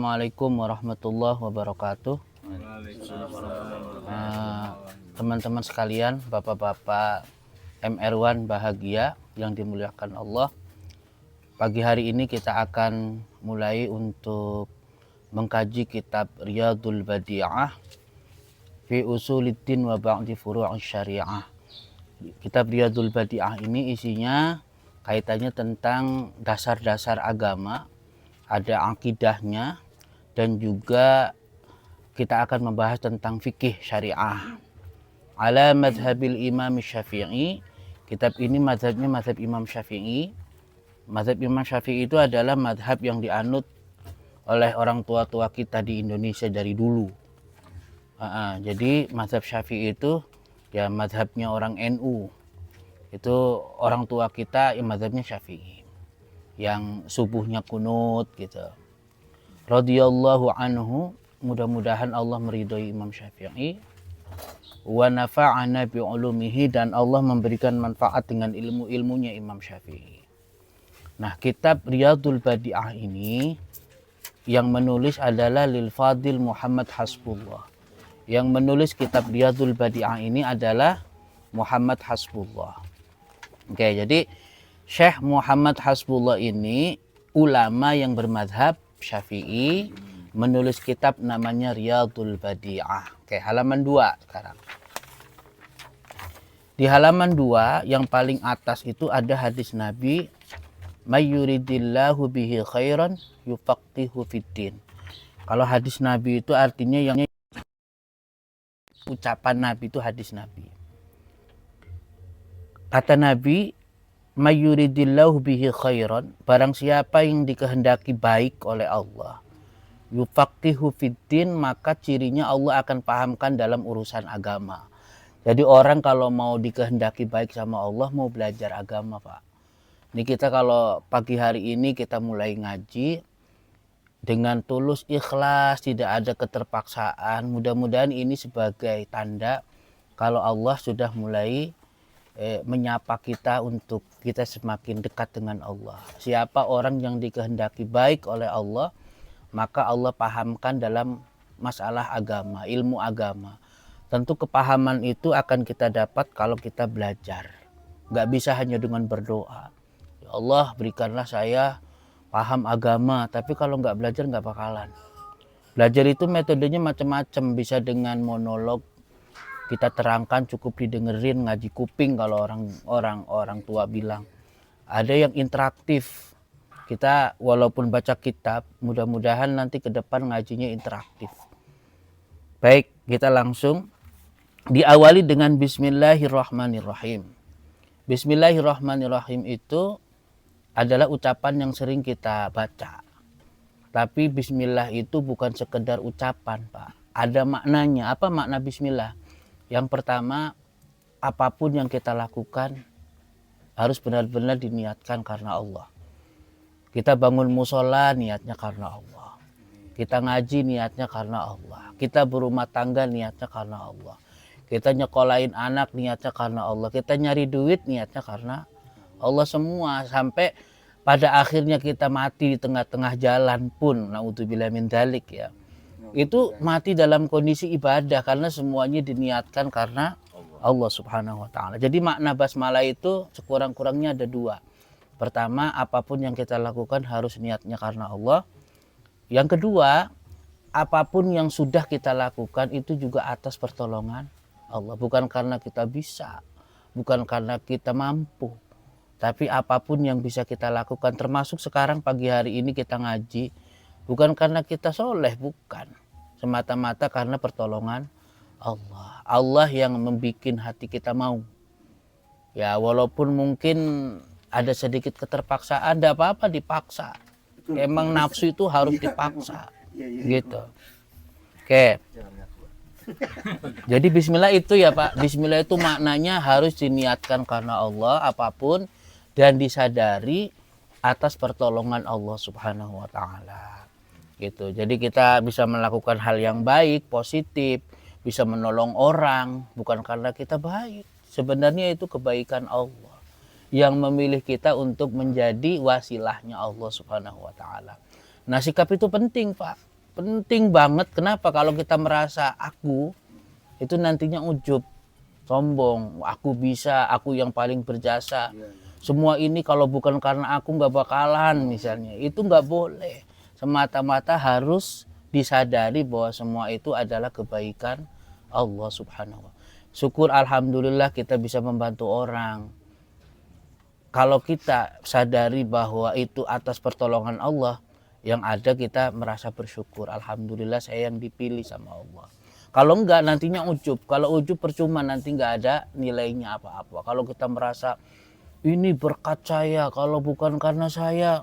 Assalamualaikum warahmatullahi wabarakatuh. Teman-teman sekalian, bapak-bapak MR1 bahagia yang dimuliakan Allah. Pagi hari ini kita akan mulai untuk mengkaji kitab Riyadul Badi'ah fi Usuliddin wa Ba'di Furu'is Syariah. Kitab Riyadul Badi'ah ini isinya kaitannya tentang dasar-dasar agama, ada akidahnya, dan juga kita akan membahas tentang fikih syariah. Ala madhabil Imam Syafi'i. Kitab ini madhabnya madhab Imam Syafi'i. Madhab Imam Syafi'i itu adalah madhab yang dianut oleh orang tua-tua kita di Indonesia dari dulu. Jadi madhab Syafi'i itu ya madhabnya orang NU. Itu orang tua kita yang madhabnya Syafi'i, yang subuhnya kunut gitu. Radhiyallahu anhu, mudah-mudahan Allah meridhoi Imam Syafi'i. Wa nafa'ana bi ulumihi, dan Allah memberikan manfaat dengan ilmu-ilmunya Imam Syafi'i. Nah, kitab Riyadul Badi'ah ini yang menulis adalah Lil Fadil Muhammad Hasbullah. Yang menulis kitab Riyadul Badi'ah ini adalah Muhammad Hasbullah. Oke, jadi Syekh Muhammad Hasbullah ini ulama yang bermadhab Syafi'i, menulis kitab namanya Riyadul Badi'ah. Oke, halaman 2 sekarang. Di halaman 2 yang paling atas itu ada hadis Nabi, may yuridillahu bihi khairan yufaqihu fiddin. Kalau hadis Nabi itu artinya yang ucapan Nabi itu hadis Nabi. Kata Nabi, mayuridillahu bihi khairan, barang siapa yang dikehendaki baik oleh Allah, yufaqihu fiddin, maka cirinya Allah akan pahamkan dalam urusan agama. Jadi orang kalau mau dikehendaki baik sama Allah, mau belajar agama, Pak. Ini kita kalau pagi hari ini kita mulai ngaji dengan tulus ikhlas, tidak ada keterpaksaan. Mudah-mudahan ini sebagai tanda kalau Allah sudah mulai menyapa kita untuk kita semakin dekat dengan Allah. Siapa orang yang dikehendaki baik oleh Allah, maka Allah pahamkan dalam masalah agama, ilmu agama. Tentu kepahaman itu akan kita dapat kalau kita belajar. Nggak bisa hanya dengan berdoa. Ya Allah, berikanlah saya paham agama, tapi kalau nggak belajar nggak bakalan. Belajar itu metodenya macam-macam, bisa dengan monolog, kita terangkan, cukup didengerin, ngaji kuping kalau orang tua bilang. Ada yang interaktif. Kita walaupun baca kitab, mudah-mudahan nanti ke depan ngajinya interaktif. Baik, kita langsung diawali dengan Bismillahirrahmanirrahim. Bismillahirrahmanirrahim itu adalah ucapan yang sering kita baca. Tapi Bismillah itu bukan sekedar ucapan, Pak. Ada maknanya. Apa makna Bismillah? Yang pertama, apapun yang kita lakukan harus benar-benar diniatkan karena Allah. Kita bangun musola niatnya karena Allah. Kita ngaji niatnya karena Allah. Kita berumah tangga niatnya karena Allah. Kita nyekolahin anak niatnya karena Allah. Kita nyari duit niatnya karena Allah semua. Sampai pada akhirnya kita mati di tengah-tengah jalan pun, naudzubillah min dzalik ya. Itu mati dalam kondisi ibadah karena semuanya diniatkan karena Allah Subhanahu wa ta'ala. Jadi makna basmalah itu sekurang-kurangnya ada 2. Pertama, apapun yang kita lakukan harus niatnya karena Allah. Yang kedua, apapun yang sudah kita lakukan itu juga atas pertolongan Allah. Bukan karena kita bisa, bukan karena kita mampu, tapi apapun yang bisa kita lakukan, termasuk sekarang pagi hari ini kita ngaji, bukan karena kita soleh, bukan. Semata-mata karena pertolongan Allah. Allah yang membuat hati kita mau. Ya, walaupun mungkin ada sedikit keterpaksaan, tidak apa-apa dipaksa. Emang nafsu itu harus dipaksa. Gitu. Oke. Jadi bismillah itu ya Pak. Bismillah itu maknanya harus diniatkan karena Allah apapun, dan disadari atas pertolongan Allah Subhanahu wa ta'ala. Gitu. Jadi kita bisa melakukan hal yang baik, positif, bisa menolong orang bukan karena kita baik. Sebenarnya itu kebaikan Allah yang memilih kita untuk menjadi wasilahnya Allah Subhanahu wa ta'ala. Nah, sikap itu penting, Pak. penting banget. Kenapa? Kalau kita merasa aku, itu nantinya ujub, sombong, aku bisa, aku yang paling berjasa, semua ini kalau bukan karena aku nggak bakalan misalnya, itu nggak boleh. Semata-mata harus disadari bahwa semua itu adalah kebaikan Allah subhanahu wa ta'ala. Syukur alhamdulillah kita bisa membantu orang. Kalau kita sadari bahwa itu atas pertolongan Allah, yang ada kita merasa bersyukur. Alhamdulillah saya yang dipilih sama Allah. Kalau enggak nantinya ujub. Kalau ujub percuma, nanti enggak ada nilainya apa-apa. Kalau kita merasa ini berkat saya, kalau bukan karena saya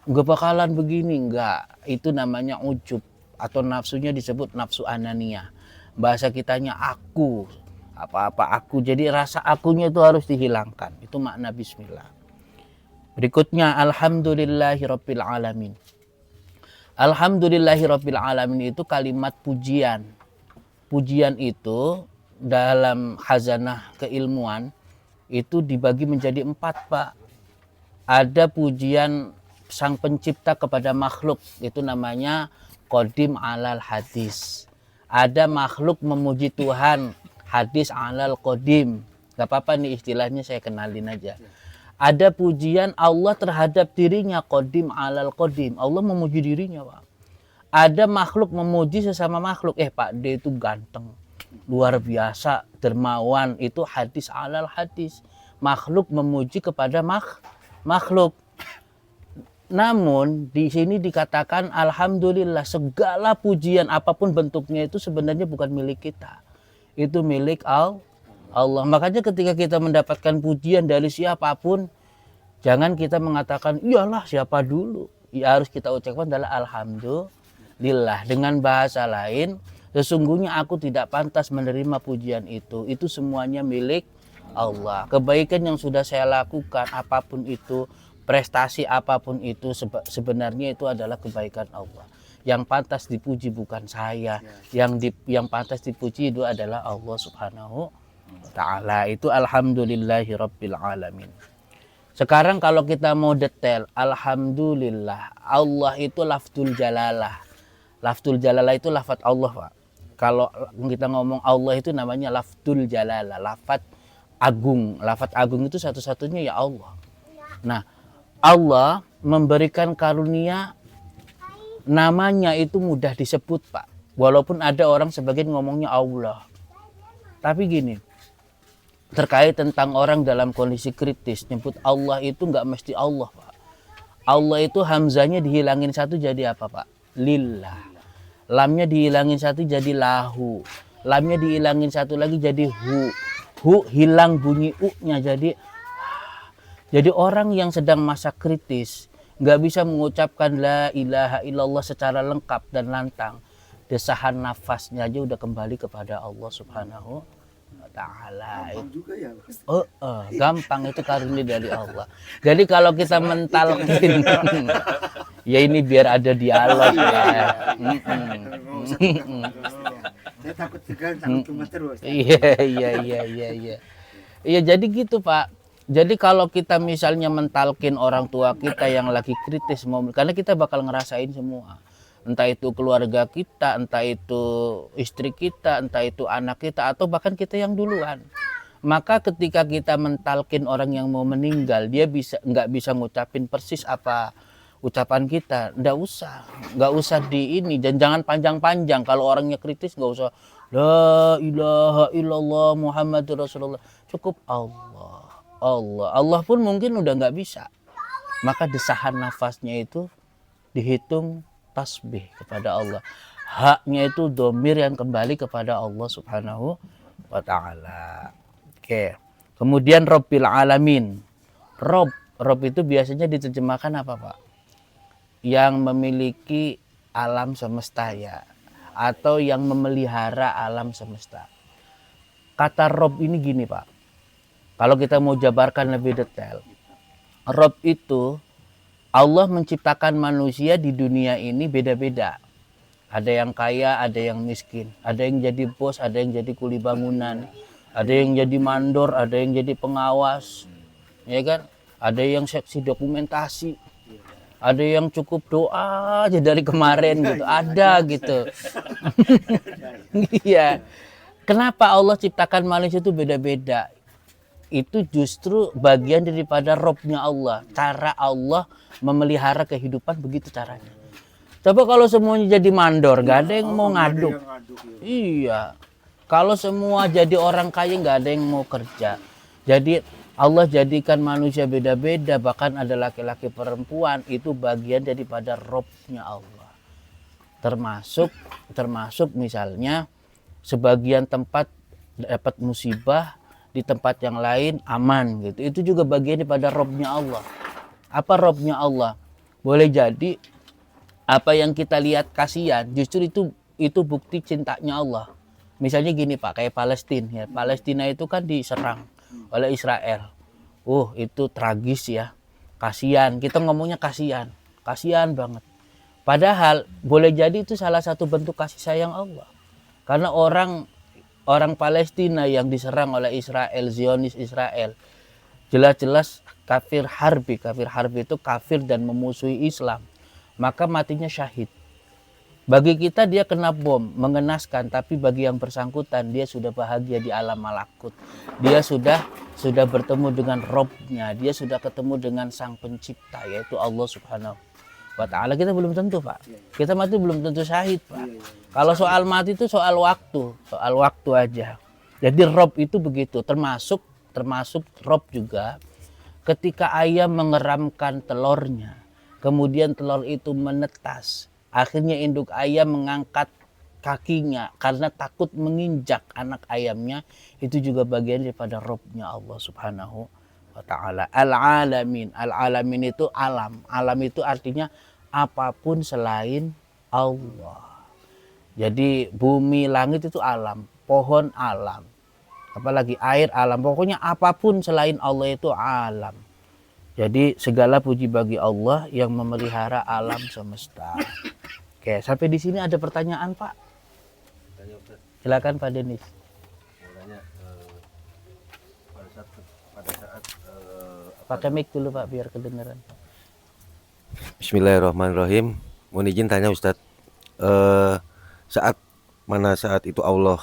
enggak bakalan begini, enggak. Itu namanya ujub, atau nafsunya disebut nafsu ananiyah. Bahasa kitanya aku, apa-apa aku. Jadi rasa akunya itu harus dihilangkan. Itu makna bismillah. Berikutnya alhamdulillahirabbil alamin. Alhamdulillahirabbil alamin itu kalimat pujian. Pujian itu dalam khazanah keilmuan itu dibagi menjadi 4, Pak. Ada pujian sang pencipta kepada makhluk, itu namanya qadim alal hadis. Ada makhluk memuji Tuhan, hadis alal qadim. Gak apa-apa nih istilahnya saya kenalin aja. Ada pujian Allah terhadap dirinya, qadim alal qadim. Allah memuji dirinya, Pak. Ada makhluk memuji sesama makhluk. Pak D itu ganteng, luar biasa, dermawan. Itu hadis alal hadis. Makhluk memuji kepada makhluk. Namun di sini dikatakan alhamdulillah, segala pujian apapun bentuknya itu sebenarnya bukan milik kita. Itu milik Allah. Makanya ketika kita mendapatkan pujian dari siapapun, jangan kita mengatakan iyalah siapa dulu. Ya, harus kita ucapkan adalah alhamdulillah. Dengan bahasa lain, sesungguhnya aku tidak pantas menerima pujian itu. Itu semuanya milik Allah. Kebaikan yang sudah saya lakukan, apapun itu, prestasi apapun itu, sebenarnya itu adalah kebaikan Allah. Yang pantas dipuji bukan saya. Yang pantas dipuji itu adalah Allah subhanahu wa ta'ala. Itu alhamdulillahirabbil alamin. Sekarang kalau kita mau detail, alhamdulillah, Allah itu lafzul jalalah. Lafzul jalalah itu lafaz Allah, Pak. Kalau kita ngomong Allah itu namanya lafzul jalalah, lafaz agung. Lafaz agung itu satu-satunya ya Allah. Nah, Allah memberikan karunia, namanya itu mudah disebut, Pak. Walaupun ada orang sebagian ngomongnya Allah. Tapi gini, terkait tentang orang dalam kondisi kritis, nyebut Allah itu nggak mesti Allah, Pak. Allah itu hamzanya dihilangin satu jadi apa, Pak? Lillah. Lamnya dihilangin satu jadi lahu. Lamnya dihilangin satu lagi jadi hu. Hu hilang bunyi u-nya jadi orang yang sedang masa kritis nggak bisa mengucapkan la ilaha illallah secara lengkap dan lantang. Desahan nafasnya aja udah kembali kepada Allah subhanahu wa ta'ala. Gampang juga ya, gampang, itu karunia dari Allah. Jadi kalau kita mentalkin, ya ini biar ada dialog ya. Saya takut tegang, takut cuma terus. Iya. Iya jadi gitu, Pak. Jadi kalau kita misalnya mentalkin orang tua kita yang lagi kritis, karena kita bakal ngerasain semua. Entah itu keluarga kita, entah itu istri kita, entah itu anak kita, atau bahkan kita yang duluan. Maka ketika kita mentalkin orang yang mau meninggal, dia nggak bisa ngucapin persis apa ucapan kita. Nggak usah di ini, dan jangan panjang-panjang. Kalau orangnya kritis nggak usah la ilaha illallah Muhammadur Rasulullah. Cukup Allah pun mungkin udah nggak bisa. Maka desahan nafasnya itu dihitung tasbih kepada Allah. Haknya itu domir yang kembali kepada Allah subhanahu wa ta'ala. Oke. Kemudian Rabbil alamin. Rob itu biasanya diterjemahkan apa, Pak? Yang memiliki alam semesta ya, atau yang memelihara alam semesta. Kata Rob ini gini, Pak. Kalau kita mau jabarkan lebih detail, Rob itu Allah menciptakan manusia di dunia ini beda-beda. Ada yang kaya, ada yang miskin. Ada yang jadi bos, ada yang jadi kuli bangunan. Ada yang jadi mandor, ada yang jadi pengawas. Ya kan? Ada yang seksi dokumentasi. Ada yang cukup doa aja dari kemarin gitu. Ada gitu. Iya. Kenapa Allah ciptakan manusia itu beda-beda? Itu justru bagian daripada robnya Allah. Cara Allah memelihara kehidupan begitu caranya. Coba kalau semuanya jadi mandor, gak ada yang mau ngaduk. Iya. Kalau semua jadi orang kaya gak ada yang mau kerja. Jadi Allah jadikan manusia beda-beda, bahkan ada laki-laki perempuan, itu bagian daripada robnya Allah. Termasuk misalnya sebagian tempat dapat musibah, di tempat yang lain aman gitu. Itu juga bagian daripada robnya Allah. Apa robnya Allah? Boleh jadi apa yang kita lihat kasihan, justru itu bukti cintanya Allah. Misalnya gini Pak, kayak Palestina ya. Palestina itu kan diserang oleh Israel. Itu tragis ya. Kasihan, kita ngomongnya kasihan. Kasihan banget. Padahal boleh jadi itu salah satu bentuk kasih sayang Allah. Karena orang Palestina yang diserang oleh Israel, Zionis Israel, jelas-jelas kafir harbi. Kafir harbi itu kafir dan memusuhi Islam. Maka matinya syahid. Bagi kita dia kena bom, mengenaskan, tapi bagi yang bersangkutan dia sudah bahagia di alam malakut. Dia sudah bertemu dengan Robnya, dia sudah ketemu dengan Sang Pencipta, yaitu Allah Subhanahu wa Ta'ala. Kita belum tentu Pak, kita mati belum tentu syahid Pak. Kalau soal mati itu soal waktu aja. Jadi Rob itu begitu, termasuk Rob juga ketika ayam mengeramkan telurnya, kemudian telur itu menetas. Akhirnya induk ayam mengangkat kakinya karena takut menginjak anak ayamnya. Itu juga bagian daripada Robnya Allah Subhanahu wa Ta'ala. Al-alamin. Al-alamin itu alam. Alam itu artinya apapun selain Allah. Jadi bumi, langit itu alam. Pohon alam. Apalagi air alam. Pokoknya apapun selain Allah itu alam. Jadi segala puji bagi Allah yang memelihara alam semesta. Oke, sampai di sini ada pertanyaan Pak? Silakan Pak Denis. Pakai mic dulu Pak biar kedengaran. Bismillahirrahmanirrahim. Mohon izin tanya Ustadz. Saat itu Allah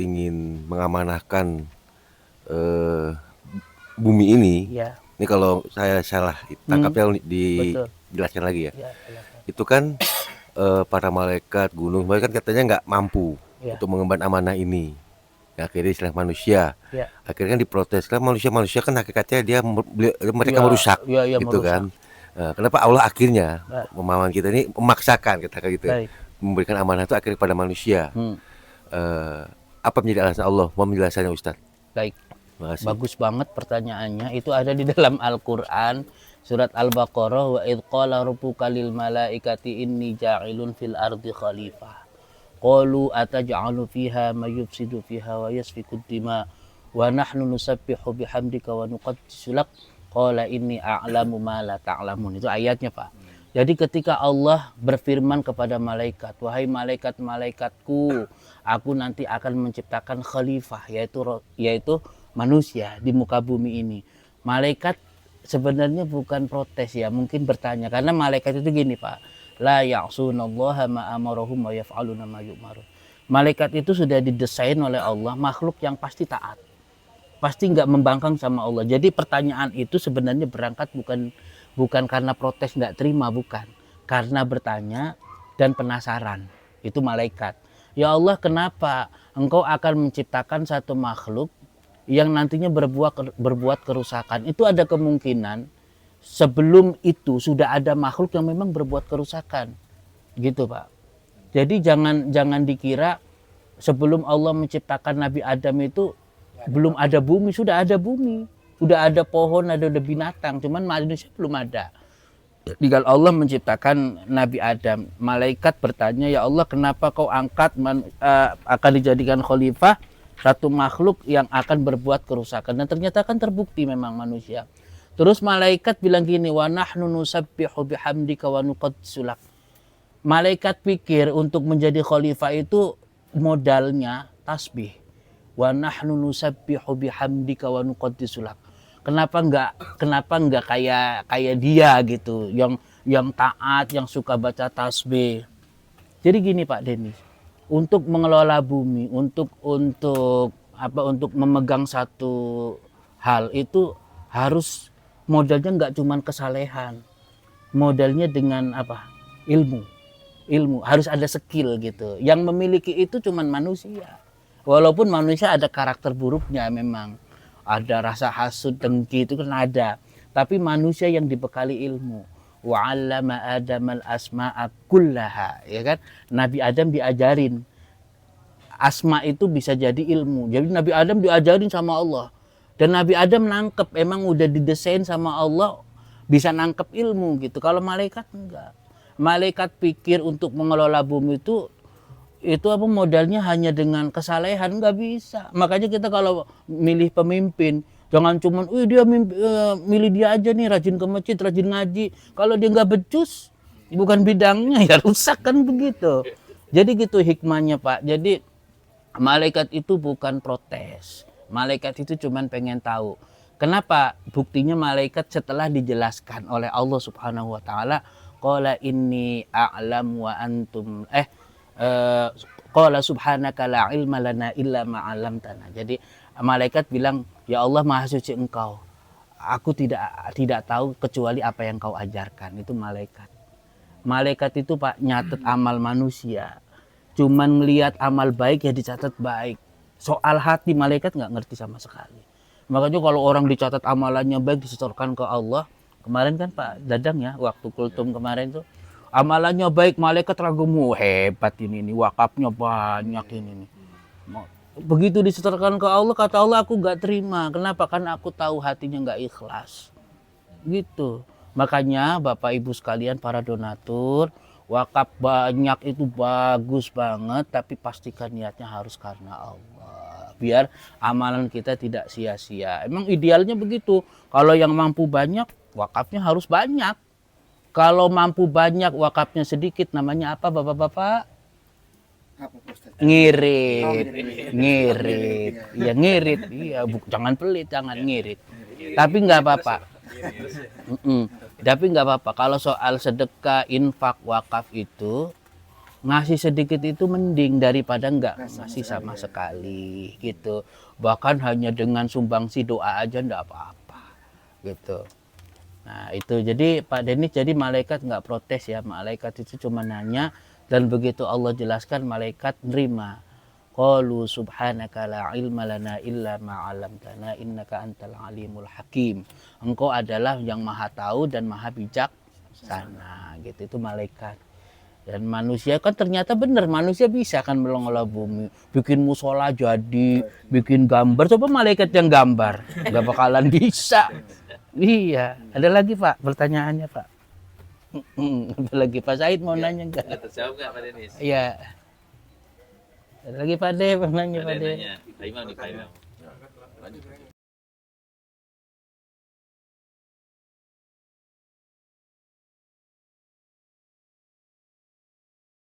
ingin mengamanahkan bumi ini. Ya. Ini kalau saya salah tangkapnya dijelaskan lagi ya. Itu kan para malaikat gunung, kan katanya nggak mampu untuk mengemban amanah ini. Ya, akhirnya istilah manusia. Akhirnya kan diprotes kan manusia kan hakikatnya mereka merusak, gitu merusak. Kan. Kenapa Allah akhirnya memawan kita ini memaksakan kita gitu, memberikan amanah itu akhirnya pada manusia. Apa menjadi alasan Allah? Mau menjelaskannya Ustadz? Baik. Bagus banget pertanyaannya. Itu ada di dalam Al-Quran surat Al-Baqarah, wa idh qala rabbuka lil malaikati inni ja'ilun fil ardi khalifah qalu ataj'alu fiha may yufsidu fiha wa yasfiku dima wa nahnu nusabbihu bihamdika wa nuqaddisu lak qala inni a'lamu ma la ta'lamun. Itu ayatnya Pak. Jadi ketika Allah berfirman kepada malaikat, wahai malaikat-malaikatku, aku nanti akan menciptakan khalifah, yaitu manusia di muka bumi ini. Malaikat sebenarnya bukan protes ya, mungkin bertanya, karena malaikat itu gini Pak, la ya'sunallaha ma amarahum wa yaf'aluna ma yu'marun. Malaikat itu sudah didesain oleh Allah makhluk yang pasti taat, pasti nggak membangkang sama Allah. Jadi pertanyaan itu sebenarnya berangkat bukan karena protes nggak terima, bukan, karena bertanya dan penasaran. Itu malaikat. Ya Allah, kenapa Engkau akan menciptakan satu makhluk yang nantinya berbuat kerusakan? Itu ada kemungkinan sebelum itu sudah ada makhluk yang memang berbuat kerusakan, gitu Pak. Jadi jangan dikira sebelum Allah menciptakan Nabi Adam itu belum ada bumi. Sudah ada bumi, sudah ada pohon, ada binatang, cuman manusia belum ada. Tinggal Allah menciptakan Nabi Adam. Malaikat bertanya, ya Allah, kenapa kau angkat akan dijadikan khalifah satu makhluk yang akan berbuat kerusakan? Dan ternyata kan terbukti memang manusia. Terus malaikat bilang gini, wa nahnu nusabbihu bihamdika wa nuqaddisu lak. Malaikat pikir untuk menjadi khalifah itu modalnya tasbih. Wa nahnu nusabbihu bihamdika wa nuqaddisu lak. kenapa nggak kayak dia gitu, yang taat, yang suka baca tasbih. Jadi gini Pak Denis, untuk mengelola bumi, untuk memegang satu hal itu harus modalnya nggak cuman kesalehan, modalnya dengan apa? Ilmu, harus ada skill gitu. Yang memiliki itu cuman manusia. Walaupun manusia ada karakter buruknya, memang ada rasa hasud, dengki, itu kan ada. Tapi manusia yang dibekali ilmu. Wa 'allama Adamal asma'a kullaha, ya kan? Nabi Adam diajarin asma itu bisa jadi ilmu. Jadi Nabi Adam diajarin sama Allah. Dan Nabi Adam nangkep, emang udah didesain sama Allah bisa nangkep ilmu gitu. Kalau malaikat enggak. Malaikat pikir untuk mengelola bumi itu apa modalnya hanya dengan kesalehan, nggak bisa. Makanya kita kalau milih pemimpin jangan cuman dia milih dia aja nih, rajin ke masjid, rajin ngaji. Kalau dia nggak becus, bukan bidangnya, ya rusak kan begitu. Jadi gitu hikmahnya Pak. Jadi malaikat itu bukan protes. Malaikat itu cuman pengen tahu. Kenapa? Buktinya malaikat setelah dijelaskan oleh Allah Subhanahu wa taala, qala inni a'lam wa antum qala subhanaka la ilma lana illa ma 'allamtana. Jadi malaikat bilang, "Ya Allah, Maha suci Engkau. Aku tidak tahu kecuali apa yang Kau ajarkan." Itu malaikat. Malaikat itu Pak nyatet amal manusia. Cuman ngelihat amal baik ya dicatat baik. Soal hati malaikat nggak ngerti sama sekali. Makanya kalau orang dicatat amalannya baik disetorkan ke Allah. Kemarin kan Pak Dadang ya, waktu kultum kemarin tuh amalannya baik, malaikat ragumu, hebat ini wakafnya banyak ini nih. Begitu disetorkan ke Allah, kata Allah aku nggak terima. Kenapa? Karena aku tahu hatinya nggak ikhlas. Gitu. Makanya Bapak Ibu sekalian para donatur, wakaf banyak itu bagus banget, tapi pastikan niatnya harus karena Allah. Biar amalan kita tidak sia-sia. Emang idealnya begitu. Kalau yang mampu banyak, wakafnya harus banyak. Kalau mampu banyak, wakafnya sedikit, namanya apa Bapak-bapak? Apa Ustaz? Ngirit. Ngirit. Ya ngirit. Iya, jangan pelit, jangan ngirit. Tapi nggak apa-apa. Tapi nggak apa-apa. Kalau soal sedekah, infak, wakaf itu ngasih sedikit itu mending daripada nggak ngasih sama sekali gitu. Bahkan hanya dengan sumbangsi doa aja nggak apa-apa gitu. Nah itu jadi Pak Denis, jadi malaikat nggak protes ya, malaikat itu cuma nanya, dan begitu Allah jelaskan malaikat nerima. Qalu subhanaka la ilma lana illa ma 'allamtana innaka antal alimul hakim. Engkau adalah yang maha tahu dan maha bijaksana gitu. Itu malaikat. Dan manusia kan ternyata benar, manusia bisa kan mengelola bumi, bikin musola jadi, bikin gambar. Coba malaikat yang gambar, nggak bakalan bisa. Iya, ada lagi Pak pertanyaannya Pak. Ada lagi Pak Said mau nanya nggak? Terjawab nggak Pak Denis? Iya. Ada lagi Pak De, mau nanya Pak De. Pak Imam nih, Pak Imam.